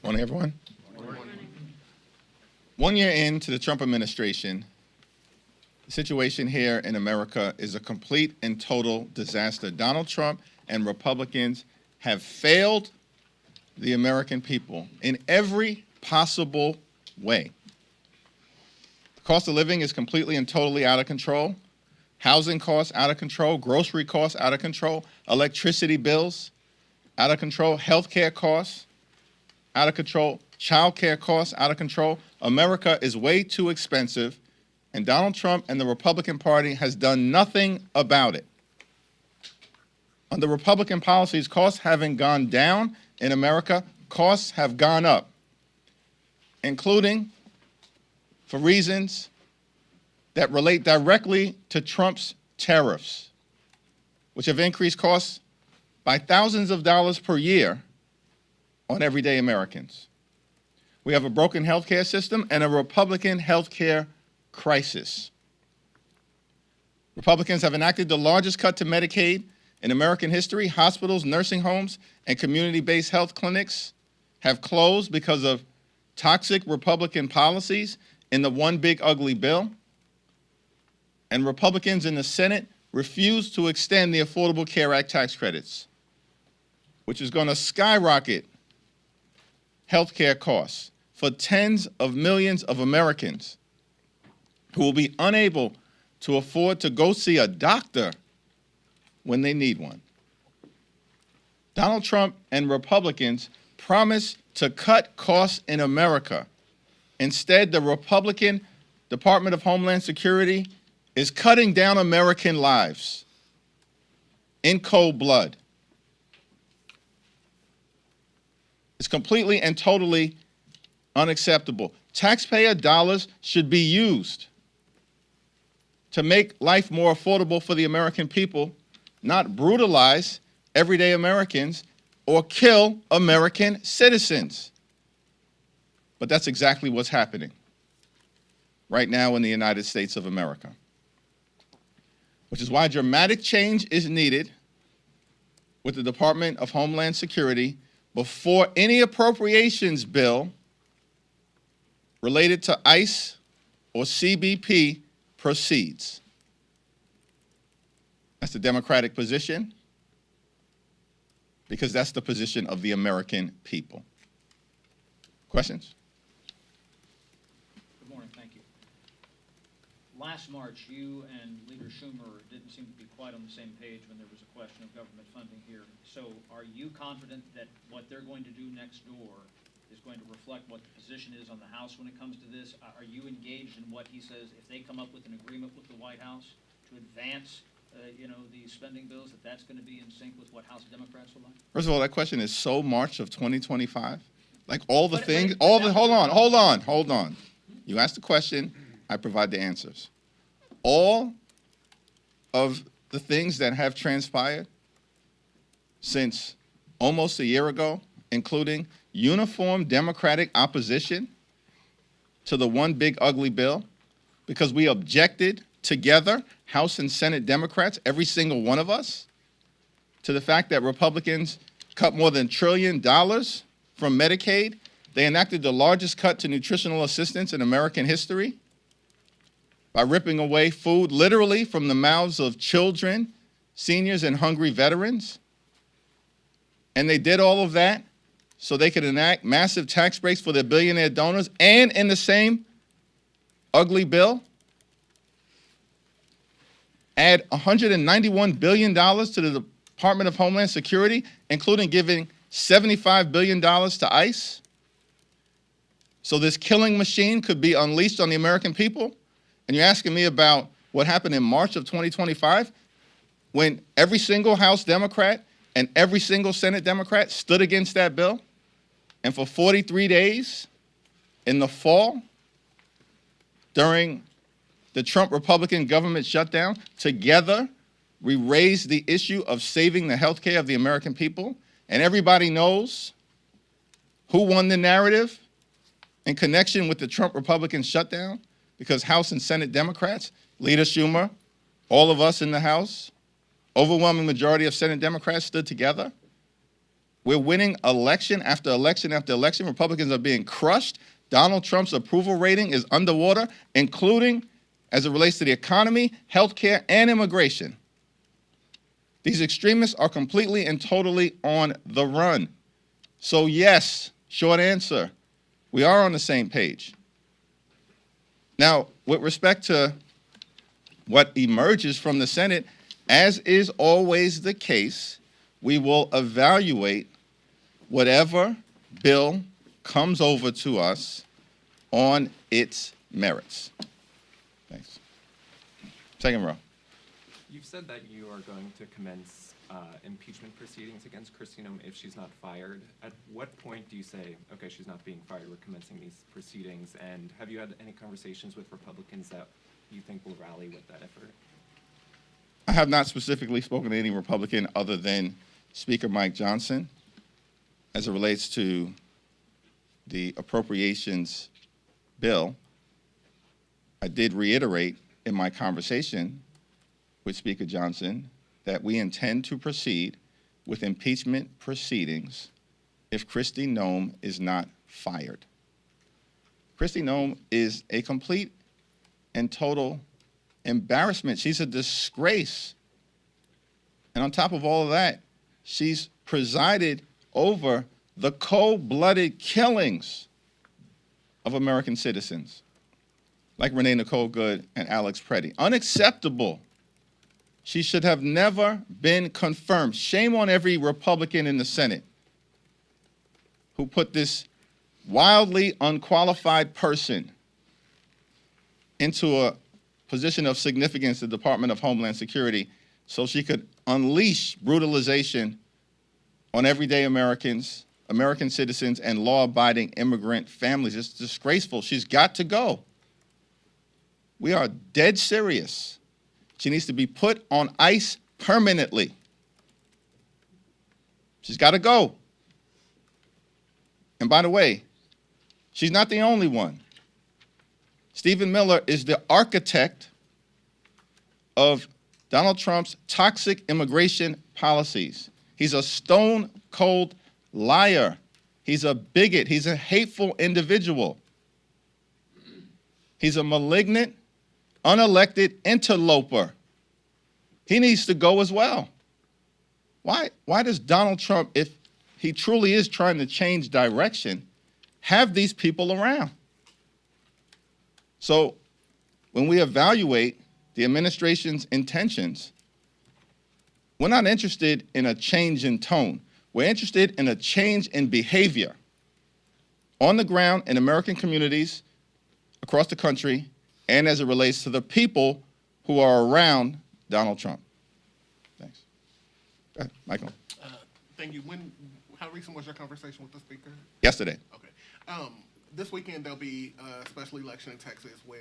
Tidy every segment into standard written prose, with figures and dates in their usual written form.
Morning, everyone. Morning. 1 year into the Trump administration, the situation here in America is a complete and total disaster. Donald Trump and Republicans have failed the American people in every possible way. The cost of living is completely and totally out of control. Housing costs out of control, grocery costs out of control, electricity bills out of control, healthcare costs out of control, child care costs out of control. America is way too expensive, and Donald Trump and the Republican Party has done nothing about it. Under Republican policies, costs haven't gone down in America, costs have gone up, including for reasons that relate directly to Trump's tariffs, which have increased costs by thousands of dollars per year on everyday Americans. We have a broken healthcare system and a Republican healthcare crisis. Republicans have enacted the largest cut to Medicaid in American history. Hospitals, nursing homes, and community-based health clinics have closed because of toxic Republican policies in the one big ugly bill. And Republicans in the Senate refuse to extend the Affordable Care Act tax credits, which is going to skyrocket health care costs for tens of millions of Americans who will be unable to afford to go see a doctor when they need one. Donald Trump and Republicans promised to cut costs in America. Instead, the Republican Department of Homeland Security is cutting down American lives in cold blood. It's completely and totally unacceptable. Taxpayer dollars should be used to make life more affordable for the American people, not brutalize everyday Americans or kill American citizens. But that's exactly what's happening right now in the United States of America, which is why dramatic change is needed with the Department of Homeland Security before any appropriations bill related to ICE or CBP proceeds. That's the Democratic position, because that's the position of the American people. Questions? Good morning, thank you. Last March, you and Leader Schumer didn't seem to be quite on the same page when there was a question of government funding here. So are you confident that what they're going to do next door is going to reflect what the position is on the House when it comes to this? Are you engaged in what he says, if they come up with an agreement with the White House to advance these spending bills, that's going to be in sync with what House Democrats would like? First of all, that question is so March of 2025. Like all the things, hold on. You asked the question, I provide the answers. All of the things that have transpired since almost a year ago, including uniform Democratic opposition to the one big ugly bill, because we objected together, House and Senate Democrats, every single one of us, to the fact that Republicans cut more than $1 trillion from Medicaid. They enacted the largest cut to nutritional assistance in American history by ripping away food literally from the mouths of children, seniors, and hungry veterans. And they did all of that so they could enact massive tax breaks for their billionaire donors, and in the same ugly bill, add $191 billion to the Department of Homeland Security, including giving $75 billion to ICE. So this killing machine could be unleashed on the American people. And you're asking me about what happened in March of 2025, when every single House Democrat and every single Senate Democrat stood against that bill. And for 43 days in the fall, during the Trump Republican government shutdown, together we raised the issue of saving the health care of the American people. And everybody knows who won the narrative in connection with the Trump Republican shutdown, because House and Senate Democrats, Leader Schumer, all of us in the House, overwhelming majority of Senate Democrats stood together. We're winning election after election after election. Republicans are being crushed. Donald Trump's approval rating is underwater, including as it relates to the economy, healthcare, and immigration. These extremists are completely and totally on the run. So yes, short answer, we are on the same page. Now, with respect to what emerges from the Senate, as is always the case, we will evaluate whatever bill comes over to us on its merits. Thanks. Second row. You've said that you are going to commence impeachment proceedings against Kristi Noem if she's not fired. At what point do you say, okay, she's not being fired, we're commencing these proceedings? And have you had any conversations with Republicans that you think will rally with that effort? I have not specifically spoken to any Republican other than Speaker Mike Johnson as it relates to the appropriations bill. I did reiterate in my conversation with Speaker Johnson that we intend to proceed with impeachment proceedings if Kristi Noem is not fired. Kristi Noem is a complete and total embarrassment. She's a disgrace. And on top of all of that, she's presided over the cold-blooded killings of American citizens like Renee Nicole Good and Alex Preddy. Unacceptable. She should have never been confirmed. Shame on every Republican in the Senate who put this wildly unqualified person into a position of significance in the Department of Homeland Security so she could unleash brutalization on everyday Americans, American citizens, and law-abiding immigrant families. It's disgraceful. She's got to go. We are dead serious. She needs to be put on ice permanently. She's got to go. And by the way, she's not the only one. Stephen Miller is the architect of Donald Trump's toxic immigration policies. He's a stone-cold liar. He's a bigot. He's a hateful individual. He's a malignant, unelected interloper. He needs to go as well. Why does Donald Trump, if he truly is trying to change direction, have these people around? So when we evaluate the administration's intentions, we're not interested in a change in tone. We're interested in a change in behavior on the ground in American communities across the country and as it relates to the people who are around Donald Trump. Thanks. Go ahead, Michael. Thank you. How recent was your conversation with the speaker? Yesterday. Okay. This weekend there'll be a special election in Texas where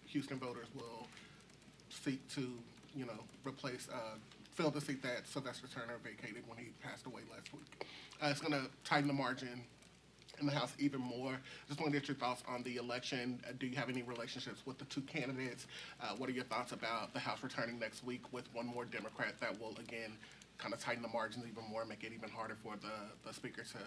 Houston voters will seek to, replace, fill the seat that Sylvester Turner vacated when he passed away last week. It's going to tighten the margin in the House even more. Just want to get your thoughts on the election. Do you have any relationships with the two candidates? What are your thoughts about the House returning next week with one more Democrat that will, again, kind of tighten the margins even more, make it even harder for the speaker to,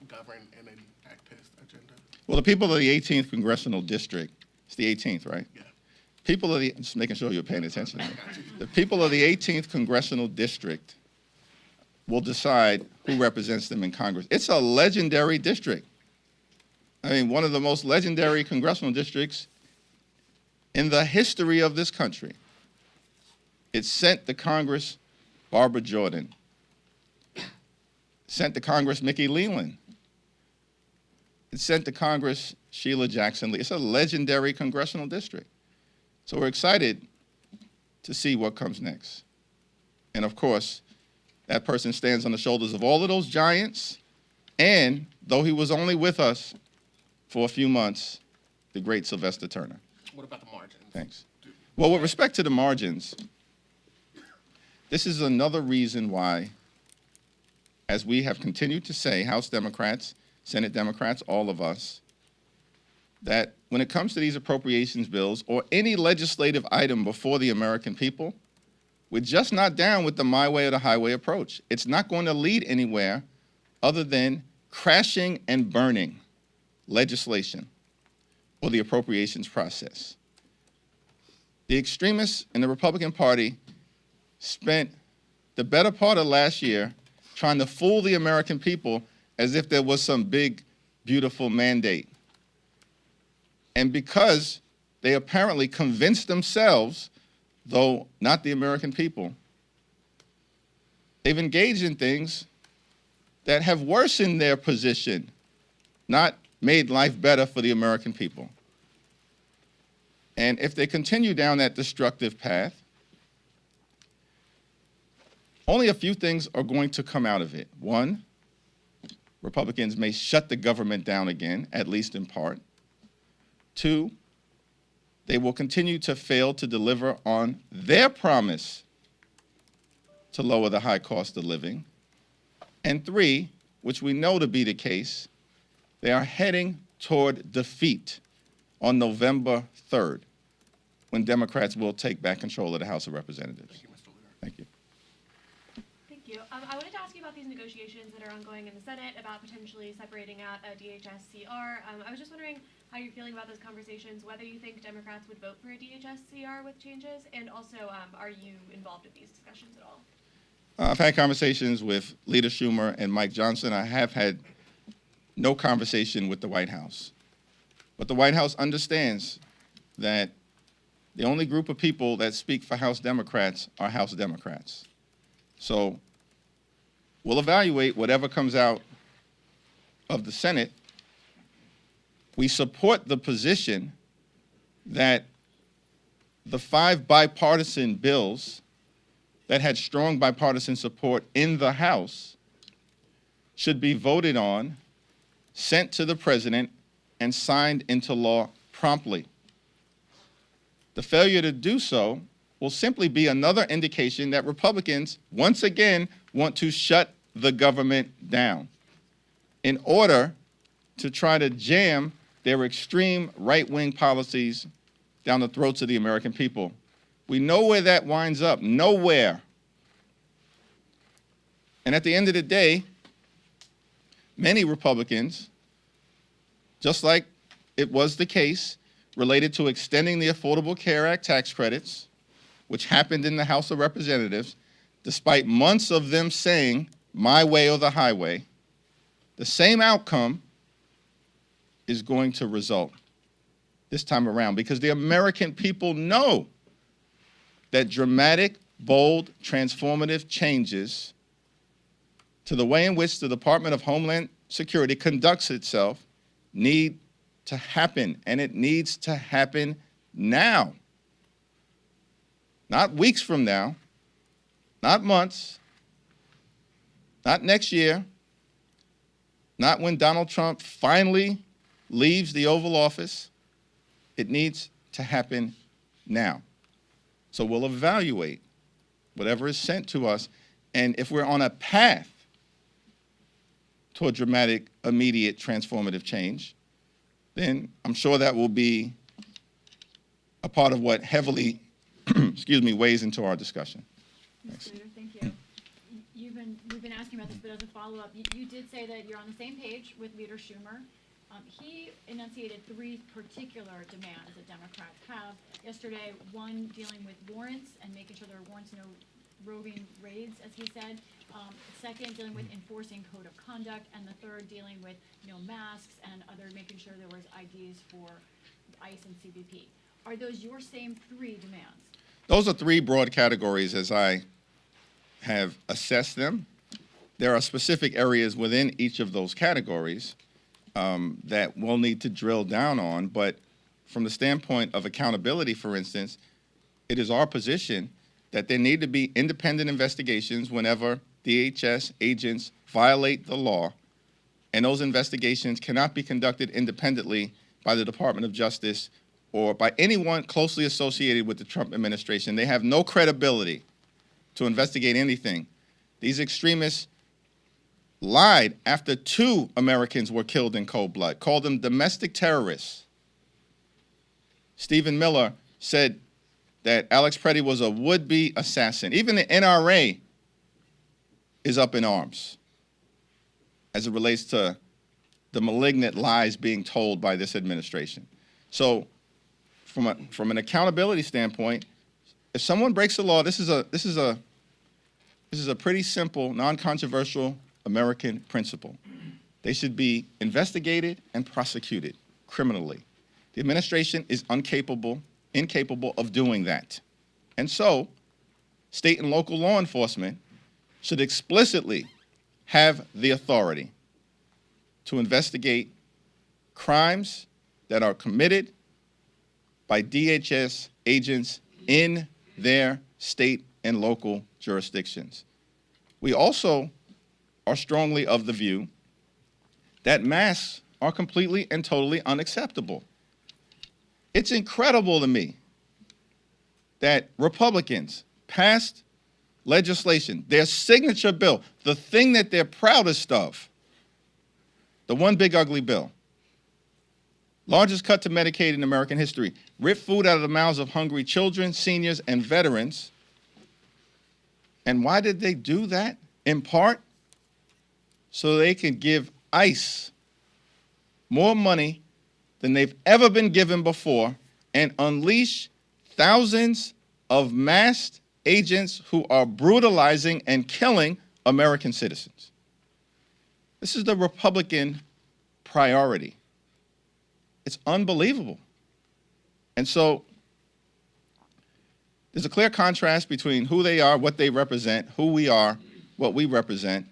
govern and enact his agenda? Well, the people of the 18th Congressional District, it's the 18th, right? Yeah. People of the, just making sure you're paying attention. The people of the 18th Congressional District will decide who represents them in Congress. It's a legendary district. I mean, one of the most legendary congressional districts in the history of this country. It sent to Congress Barbara Jordan, sent to Congress Mickey Leland. It sent to Congress Sheila Jackson Lee. It's a legendary congressional district. So we're excited to see what comes next. And of course, that person stands on the shoulders of all of those giants, and though he was only with us for a few months, the great Sylvester Turner. What about the margins? Thanks. Well, with respect to the margins, this is another reason why, as we have continued to say, House Democrats, Senate Democrats, all of us, that when it comes to these appropriations bills or any legislative item before the American people, we're just not down with the my way or the highway approach. It's not going to lead anywhere other than crashing and burning legislation or the appropriations process. The extremists in the Republican Party spent the better part of last year trying to fool the American people as if there was some big, beautiful mandate. And because they apparently convinced themselves, though not the American people, they've engaged in things that have worsened their position, not made life better for the American people. And if they continue down that destructive path, only a few things are going to come out of it. One, Republicans may shut the government down again, at least in part. Two, they will continue to fail to deliver on their promise to lower the high cost of living. And three, which we know to be the case, they are heading toward defeat on November 3rd, when Democrats will take back control of the House of Representatives. Thank you, Mr. Leader. Thank you. Thank you. I wanted to ask you about these negotiations that are ongoing in the Senate about potentially separating out a DHS-CR. I was just wondering how you're feeling about those conversations, whether you think Democrats would vote for a DHS-CR with changes, and also are you involved in these discussions at all? I've had conversations with Leader Schumer and Mike Johnson. I have had no conversation with the White House. But the White House understands that the only group of people that speak for House Democrats are House Democrats. So we'll evaluate whatever comes out of the Senate. We support the position that the 5 bipartisan bills that had strong bipartisan support in the House should be voted on, sent to the president, and signed into law promptly. The failure to do so will simply be another indication that Republicans, once again, want to shut the government down in order to try to jam their extreme right-wing policies down the throats of the American people. We know where that winds up, nowhere. And at the end of the day, many Republicans, just like it was the case related to extending the Affordable Care Act tax credits, which happened in the House of Representatives, despite months of them saying, my way or the highway, the same outcome is going to result this time around, because the American people know that dramatic, bold, transformative changes to the way in which the Department of Homeland Security conducts itself need to happen, and it needs to happen now. Not weeks from now, not months, not next year, not when Donald Trump finally leaves the Oval Office. It needs to happen now. So we'll evaluate whatever is sent to us, and if we're on a path toward dramatic, immediate, transformative change, then I'm sure that will be a part of what heavily, weighs into our discussion. Mr. Leader, thank you. We've been asking about this, but as a follow-up, you did say that you're on the same page with Leader Schumer. He enunciated 3 particular demands that Democrats have. Yesterday, one dealing with warrants and making sure there are warrants, no roving raids, as he said. Second, dealing with enforcing code of conduct, and the third, dealing with masks and other, making sure there was IDs for ICE and CBP. Are those your same 3 demands? Those are 3 broad categories as I have assessed them. There are specific areas within each of those categories that we'll need to drill down on, but from the standpoint of accountability, for instance, it is our position that there need to be independent investigations whenever DHS agents violate the law, and those investigations cannot be conducted independently by the Department of Justice or by anyone closely associated with the Trump administration. They have no credibility to investigate anything. These extremists lied after 2 Americans were killed in cold blood, called them domestic terrorists, Stephen Miller said that Alex Preddy was a would-be assassin. Even the NRA is up in arms as it relates to the malignant lies being told by this administration. So from an accountability standpoint, if someone breaks the law, this is a pretty simple, non-controversial American principle. They should be investigated and prosecuted criminally. The administration is incapable of doing that. And so, state and local law enforcement should explicitly have the authority to investigate crimes that are committed by DHS agents in their state and local jurisdictions. We also are strongly of the view that masks are completely and totally unacceptable. It's incredible to me that Republicans passed legislation, their signature bill, the thing that they're proudest of, the one big ugly bill, largest cut to Medicaid in American history, ripped food out of the mouths of hungry children, seniors, and veterans. And why did they do that? In part, so they can give ICE more money than they've ever been given before and unleash thousands of masked agents who are brutalizing and killing American citizens. This is the Republican priority. It's unbelievable. And so there's a clear contrast between who they are, what they represent, who we are, what we represent.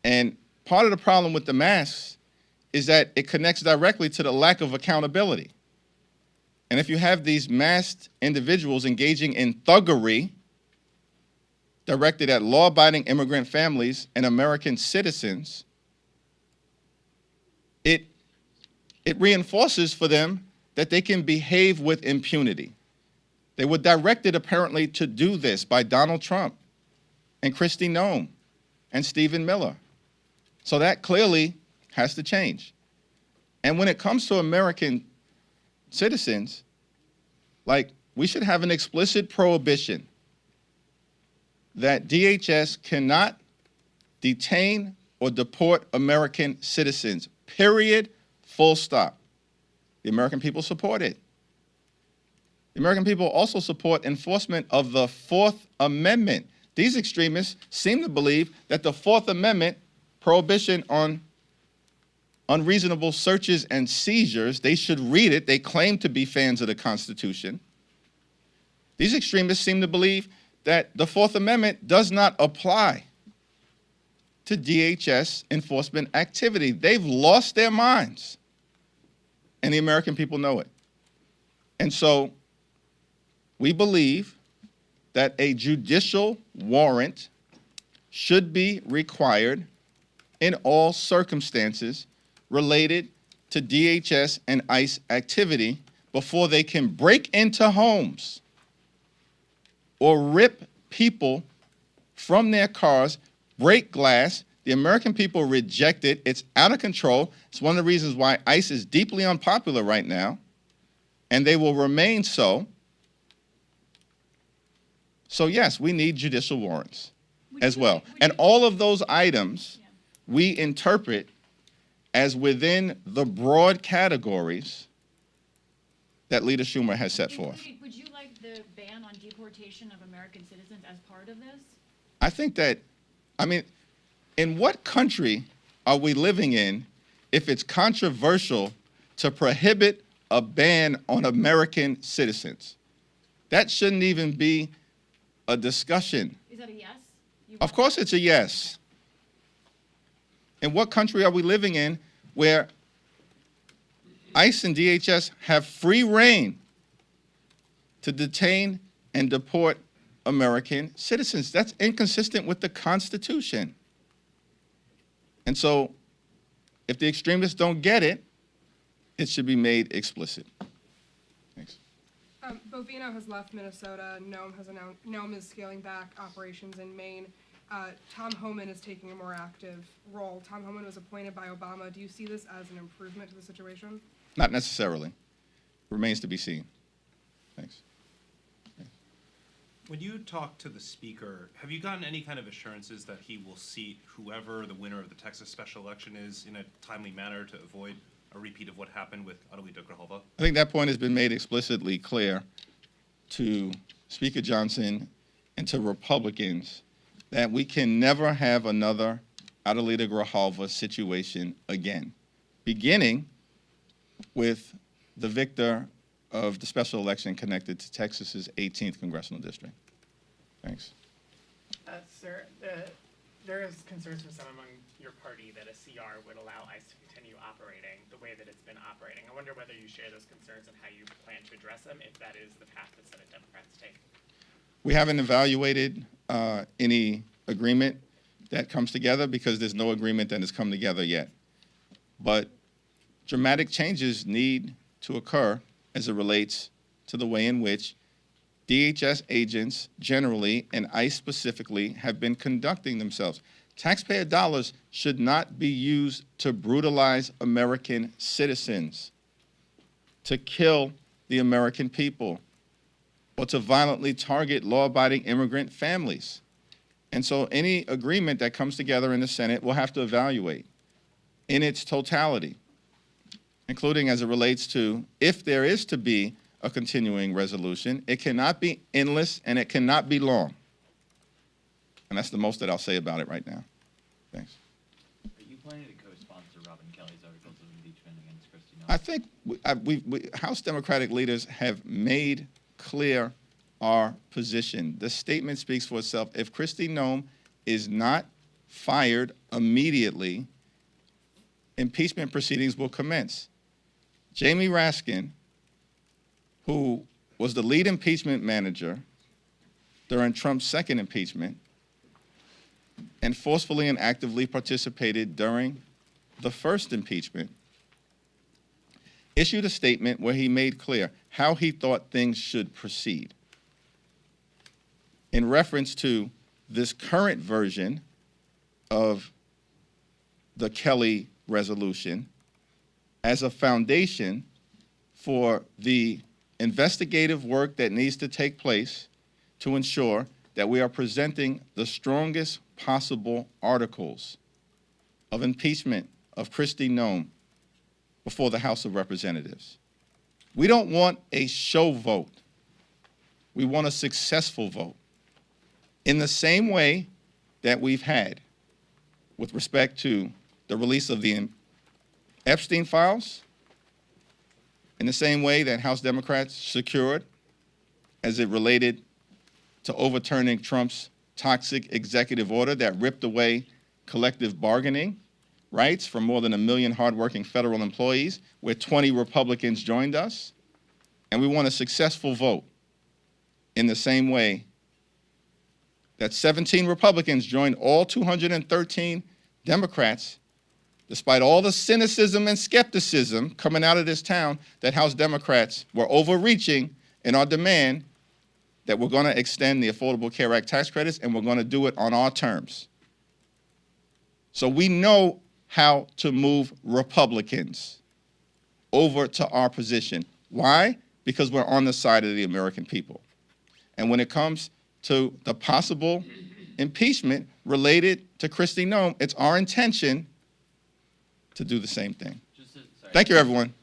And part of the problem with the masks is that it connects directly to the lack of accountability. And if you have these masked individuals engaging in thuggery directed at law-abiding immigrant families and American citizens, it reinforces for them that they can behave with impunity. They were directed apparently to do this by Donald Trump and Kristi Noem and Stephen Miller. So that clearly has to change. And when it comes to American citizens, like, we should have an explicit prohibition that DHS cannot detain or deport American citizens, period, full stop. The American people support it. The American people also support enforcement of the Fourth Amendment. These extremists seem to believe that the Fourth Amendment prohibition on unreasonable searches and seizures, they should read it. They claim to be fans of the Constitution. These extremists seem to believe that the Fourth Amendment does not apply to DHS enforcement activity. They've lost their minds, and the American people know it. And so we believe that a judicial warrant should be required in all circumstances related to DHS and ICE activity before they can break into homes or rip people from their cars, break glass. The American people reject it. It's out of control. It's one of the reasons why ICE is deeply unpopular right now, and they will remain so. So yes, we need judicial warrants as well. And all of those items we interpret as within the broad categories that Leader Schumer has set forth. Would you like the ban on deportation of American citizens as part of this? I think that, in what country are we living in if it's controversial to prohibit a ban on American citizens? That shouldn't even be a discussion. Is that a yes? Of course it's a yes. In what country are we living in where ICE and DHS have free rein to detain and deport American citizens? That's inconsistent with the Constitution. And so, if the extremists don't get it, it should be made explicit. Thanks. Bovino has left Minnesota. Noem is scaling back operations in Maine. Tom Homan is taking a more active role. Tom Homan was appointed by Obama. Do you see this as an improvement to the situation? Not necessarily. remains to be seen. Thanks. When you talk to the speaker, have you gotten any kind of assurances that he will seat whoever the winner of the Texas special election is in a timely manner to avoid a repeat of what happened with Adalita Grijalva? I think that point has been made explicitly clear to Speaker Johnson and to Republicans that we can never have another Adalita Grijalva situation again, beginning with the victor of the special election connected to Texas's 18th congressional district. Thanks. Sir, there is concerns from some among your party that a CR would allow ICE to continue operating the way that it's been operating. I wonder whether you share those concerns and how you plan to address them, if that is the path that Senate Democrats take. We haven't evaluated any agreement that comes together because there's no agreement that has come together yet. But dramatic changes need to occur as it relates to the way in which DHS agents generally and ICE specifically have been conducting themselves. Taxpayer dollars should not be used to brutalize American citizens, to kill the American people, or to violently target law-abiding immigrant families. And so any agreement that comes together in the Senate will have to evaluate in its totality, including as it relates to if there is to be a continuing resolution, it cannot be endless and it cannot be long. And that's the most that I'll say about it right now. Thanks. Are you planning to co-sponsor Robin Kelly's articles of impeachment against Kristi Noem? I think House Democratic leaders have made clear our position. The statement speaks for itself. If Kristi Noem is not fired immediately, impeachment proceedings will commence. Jamie Raskin, who was the lead impeachment manager during Trump's second impeachment and forcefully and actively participated during the first impeachment, issued a statement where he made clear how he thought things should proceed in reference to this current version of the Kelly resolution as a foundation for the investigative work that needs to take place to ensure that we are presenting the strongest possible articles of impeachment of Kristi Noem before the House of Representatives. We don't want a show vote. We want a successful vote. In the same way that we've had with respect to the release of the Epstein files, in the same way that House Democrats secured as it related to overturning Trump's toxic executive order that ripped away collective bargaining rights from more than 1 million hardworking federal employees, where 20 Republicans joined us, and we want a successful vote in the same way that 17 Republicans joined all 213 Democrats, despite all the cynicism and skepticism coming out of this town that House Democrats were overreaching in our demand that we're going to extend the Affordable Care Act tax credits, and we're going to do it on our terms. So we know how to move Republicans over to our position. Why? Because we're on the side of the American people. And when it comes to the possible impeachment related to Kristi Noem, it's our intention to do the same thing. Thank you, everyone.